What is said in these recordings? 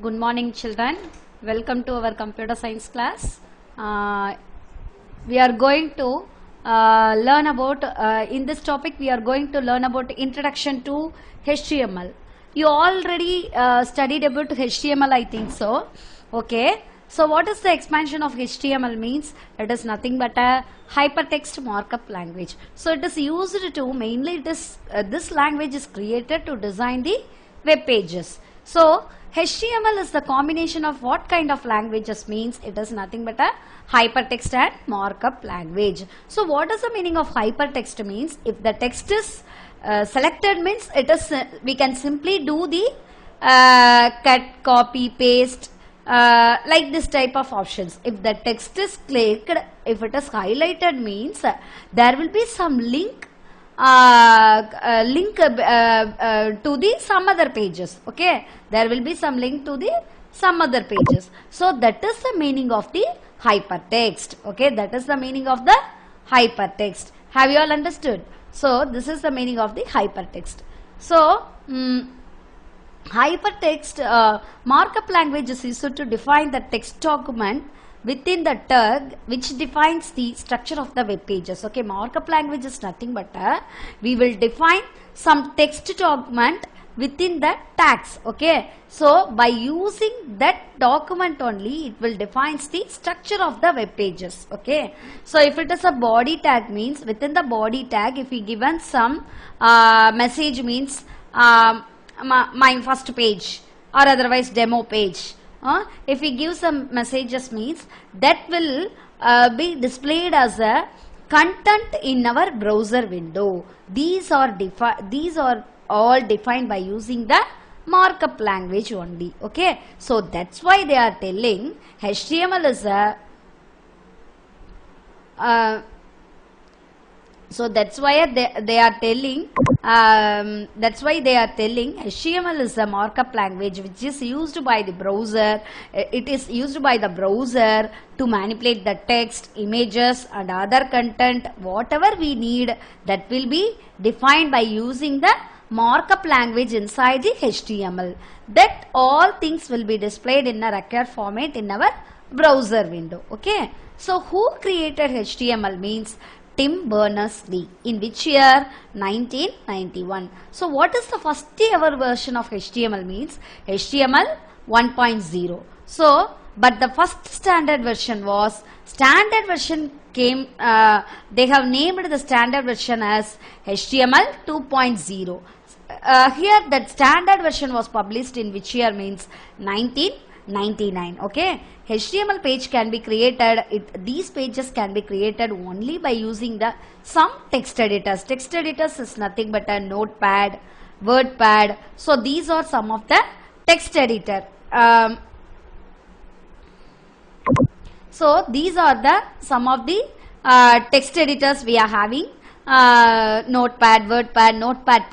Good morning, children. Welcome to our computer science class. We are going to learn about, in this topic, we are going to learn about introduction to HTML. You already studied about HTML, I think so. Okay. So what is the expansion of HTML means? It is nothing but a hypertext markup language. So it is used to, mainly it is, this language is created to design the web pages. So HTML is the combination of what kind of languages means? It is nothing but a hypertext and markup language. So what is the meaning of hypertext means? If the text is selected means it is, we can simply do the cut, copy, paste, like this type of options. If the text is clicked, if it is highlighted means there will be some link to the some other pages. Okay, there will be some link to the some other pages. So that is the meaning of the hypertext. Okay, that is the meaning of the hypertext. Have you all understood? So this is the meaning of the hypertext. So hypertext markup language is used to define the text document within the tag which defines the structure of the web pages. Okay, markup language is nothing but we will define some text document within the tags. Okay, so by using that document only it will defines the structure of the web pages. Okay, so if it is a body tag means within the body tag if we given some message means my first page or otherwise demo page. If we give some messages means that will be displayed as a content in our browser window. These are all defined by using the markup language only. Okay, so that's why they are telling HTML is a so that's why they are telling HTML is a markup language which is used by the browser. It is used by the browser to manipulate the text, images and other content. Whatever we need, that will be defined by using the markup language inside the HTML. That all things will be displayed in a required format in our browser window. Okay, so who created HTML means Tim Berners-Lee. In which year? 1991. So what is the first ever version of HTML means? HTML 1.0. So but the first standard version was, standard version came, they have named the standard version as HTML 2.0. Here that standard version was published in which year means 1999. Okay, HTML page can be created, these pages can be created only by using the some text editors. Text editors is nothing but a Notepad, WordPad. So these are some of the text editor. So these are the some of the text editors we are having. Notepad, WordPad, Notepad++,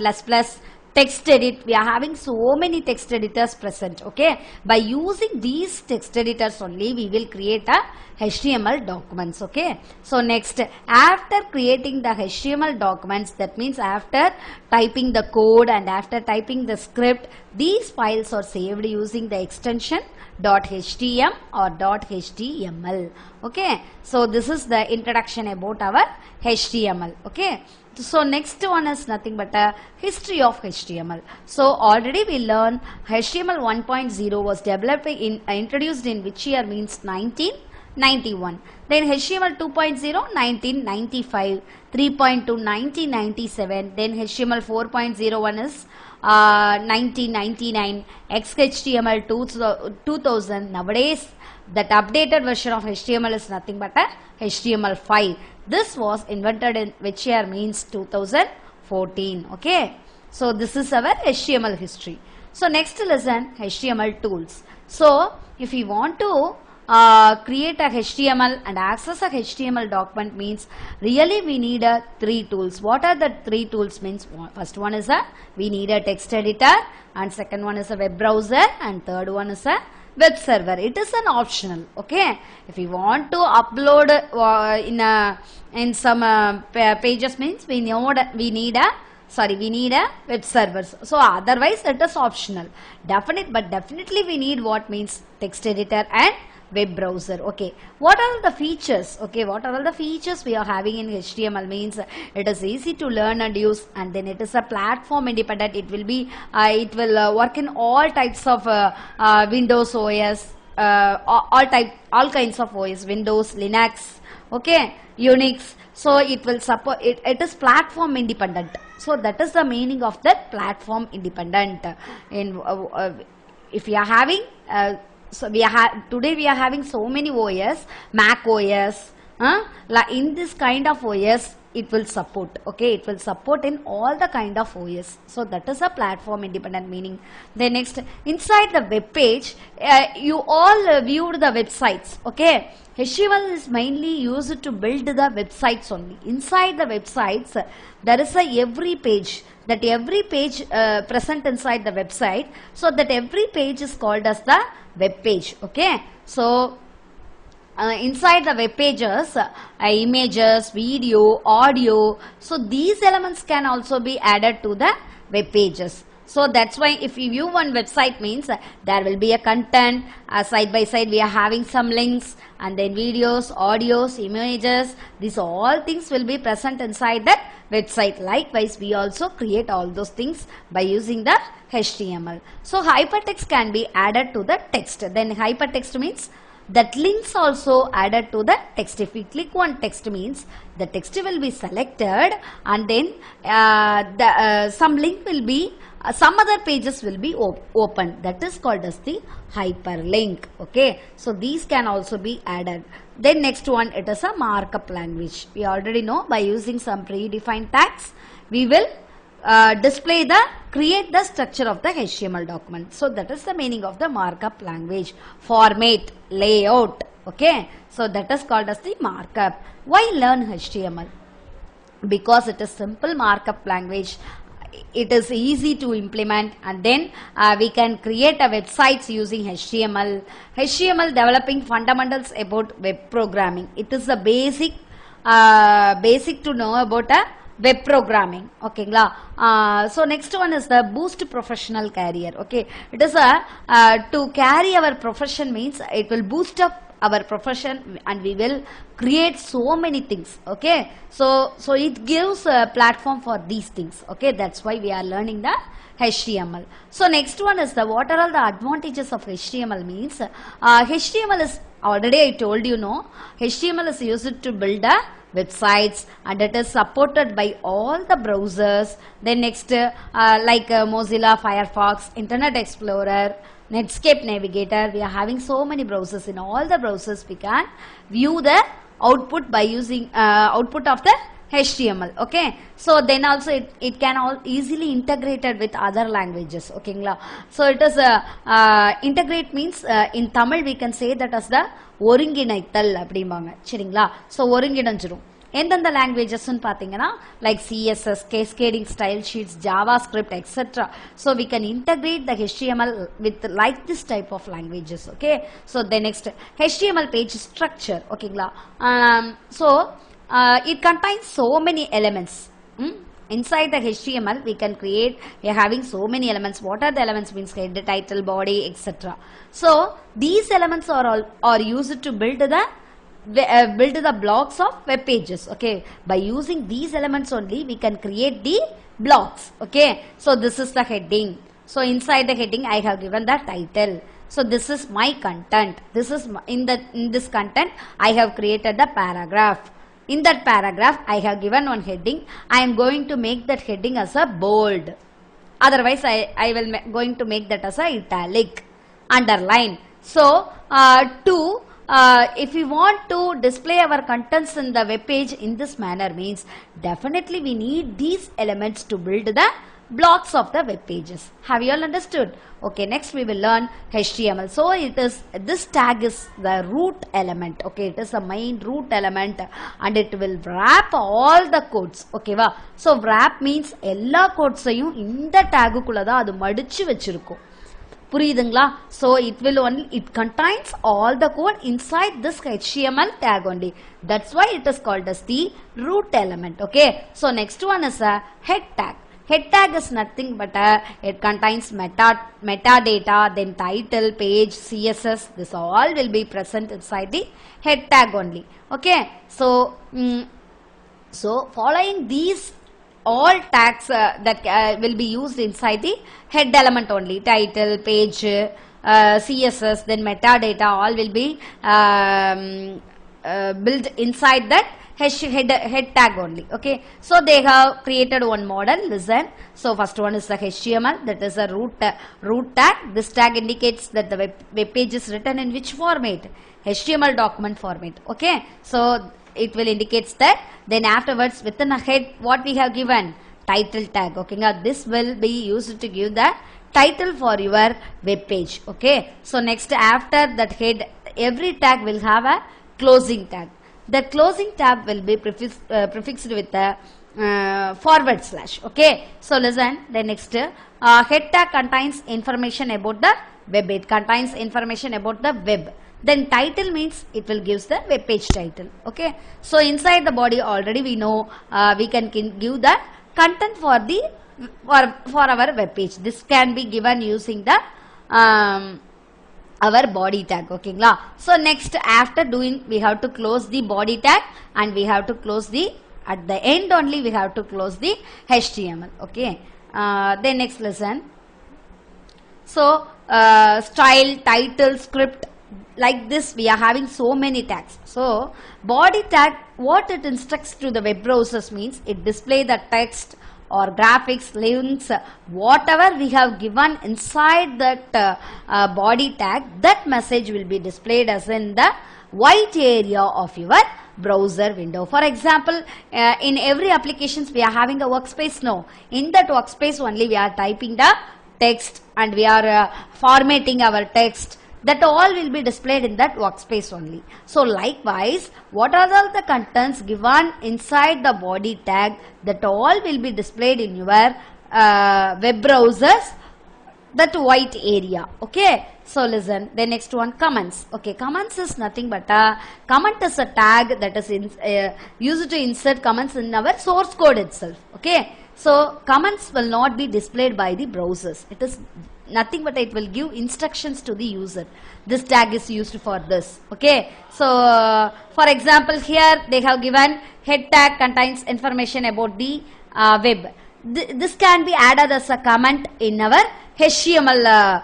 text edit. We are having so many text editors present. Okay, by using these text editors only we will create a HTML documents. Okay, so next, after creating the HTML documents, that means after typing the code and after typing the script, these files are saved using the extension .htm or .html. Okay, so this is the introduction about our HTML. Okay, so next one is nothing but a history of HTML. So already we learned HTML 1.0 was developed introduced in which year means 1991. Then HTML 2.0 1995, 3.2 1997. Then HTML 4.01 is 1999, XHTML 2000. Nowadays that updated version of HTML is nothing but a HTML5. This was invented in which year means 2014. Okay, so this is our HTML history. So next lesson, HTML tools. So if you want to create a HTML and access a HTML document means really we need three tools. What are the three tools means? First one is we need a text editor, and second one is a web browser, and third one is a web server. It is an optional. Okay, if you want to upload in some pages means we need a we need a web servers. So otherwise it is optional. But definitely we need what means text editor and web browser. Okay, what are the features? Okay, what are all the features we are having in HTML means it is easy to learn and use, and then it is a platform independent. It will be work in all types of Windows OS, all kinds of OS, Windows, Linux, okay, Unix. So it will support it is platform independent. So that is the meaning of that platform independent. In if we are having today we are having so many OS, Mac OS, in this kind of OS it will support. Okay, it will support in all the kind of OS. So that is a platform independent meaning. Then next, inside the web page, you all viewed the websites. Okay, HTML is mainly used to build the websites only. Inside the websites, there is every page. That every page present inside the website. So that every page is called as the web page. Okay, so inside the web pages, images, video, audio, so these elements can also be added to the web pages. So that's why if you view one website means there will be a content, side by side we are having some links, and then videos, audios, images, these all things will be present inside that website. Likewise, we also create all those things by using the HTML. So hypertext can be added to the text. Then hypertext means that links also added to the text. If we click on text means the text will be selected, and then some link will be some other pages will be open. That is called as the hyperlink. Okay, so these can also be added. Then next one, it is a markup language. We already know by using some predefined tags we will create the structure of the HTML document. So that is the meaning of the markup language. Format, layout. Okay, so that is called as the markup. Why learn HTML? Because it is simple markup language. It is easy to implement, and then we can create a websites using HTML. HTML developing fundamentals about web programming. It is a basic to know about a web programming. Okay, so next one is the boost professional career. Okay, it is to carry our profession means it will boost up our profession, and we will create so many things. Okay, so it gives a platform for these things. Okay, that's why we are learning the HTML. So next one is what are all the advantages of HTML means HTML is already I told you, no, HTML is used to build a websites, and it is supported by all the browsers. Then next like Mozilla Firefox, Internet Explorer, Netscape Navigator. We are having so many browsers. In all the browsers we can view the output by using output of the HTML. Okay, so then also it can all easily integrated with other languages. Okay, so it is integrate means in Tamil we can say that as the ஒருங்கிணைத்தல் அப்படிம்பாங்க. சரிங்களா, so ஒருங்கிணைஞ்சிரும். எந்தெந்த லாங்குவேஜஸ்ன்னு பார்த்தீங்கன்னா like CSS, cascading style sheets, JavaScript, etc. So we can integrate the HTML with like this type of languages. Okay, so the next HTML page structure. Okay, so it contains so many elements. Inside the HTML we can create, we are having so many elements. What are the elements means head, title, body, etc. So these elements are used to build the blocks of web pages. Okay, by using these elements only we can create the blocks. Okay, so this is the heading. So inside the heading I have given the title. So this is my content. This is in this content I have created the paragraph. In that paragraph I have given one heading. I am going to make that heading as a bold. Otherwise I will going to make that as a italic, underline. So if we want to display our contents in the web page in this manner means definitely we need these elements to build the blocks of the web pages. Have you all understood? Okay, next we will learn HTML. So it is, this tag is the root element. Okay, it is a main root element, and it will wrap all the codes. Okay va, so wrap means எல்லா கோட்ஸையும் இந்த டேகுக்குள்ள தான் அது மடிச்சு வச்சிருக்கும். புரியுதுங்களா? So it contains all the code inside this HTML tag only. That's why it is called as the root element. Okay, so next one is a head tag. Head tag is nothing but it contains metadata, then title, page, CSS. This all will be present inside the head tag only. Okay, so so following these all tags that will be used inside the head element only, title, page, CSS, then metadata, all will be built inside that head tag only. Okay, so they have created one model. Listen, so first one is the HTML, that is a root tag. This tag indicates that the web page is written in which format? HTML document format. Okay, so it will indicates that. Then afterwards, within a head, what we have given? Title tag. Okay, now this will be used to give the title for your web page. Okay, so next after that head, every tag will have a closing tag. The closing tab will be prefixed with a forward slash. Okay, so listen, the next head tag contains information about the web. It contains information about the web. Then title means it will gives the web page title. Okay, so inside the body already we know we can give the content for the for our web page. This can be given using the our body tag. Okay, so next after doing, we have to close the body tag and we have to close the, at the end only we have to close the HTML. Okay, then next listen. So style, title, script, like this we are having so many tags. So body tag, what it instructs to the web browsers means it display the text or graphics, links, whatever we have given inside that body tag, that message will be displayed as in the white area of your browser window. For example, in every applications we are having a workspace now. In that workspace only we are typing the text and we are formatting our text. That all will be displayed in that workspace only. So likewise, what are all the contents given inside the body tag, that all will be displayed in your web browsers, that white area. Okay, so listen, the next one, comments. Okay, comments is nothing but a comment is a tag that is used to insert comments in our source code itself. Okay, so comments will not be displayed by the browsers. It is nothing but it will give instructions to the user. This tag is used for this. Okay, so for example, here they have given head tag contains information about the web. This can be added as a comment in our HTML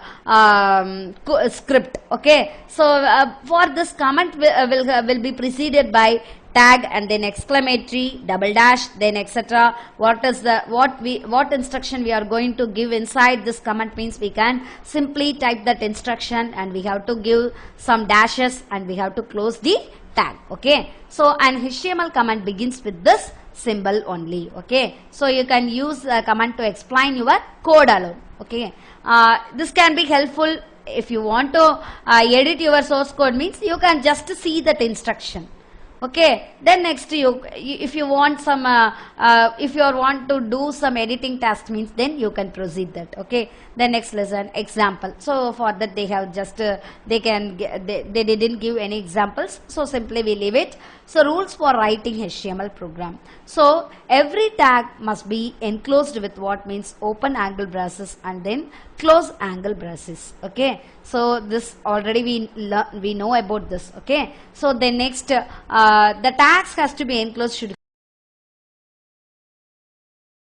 script. Okay, so for this comment will be preceded by tag and then exclamatory, double dash, then etc. What instruction we are going to give inside this comment means we can simply type that instruction and we have to give some dashes and we have to close the tag. Okay, so an HTML comment begins with this symbol only. Okay, so you can use a command to explain your code alone. Okay, this can be helpful if you want to edit your source code, means you can just see that instruction. Okay, then next if you want some if you want to do some editing task means then you can proceed that. Okay, then next lesson, example. So for that they have just they didn't give any examples, so simply we leave it. So rules for writing HTML program. So every tag must be enclosed with what means open angle braces and then close angle braces. Okay, so this already we know about this. Okay, so the next the tags has to be enclosed should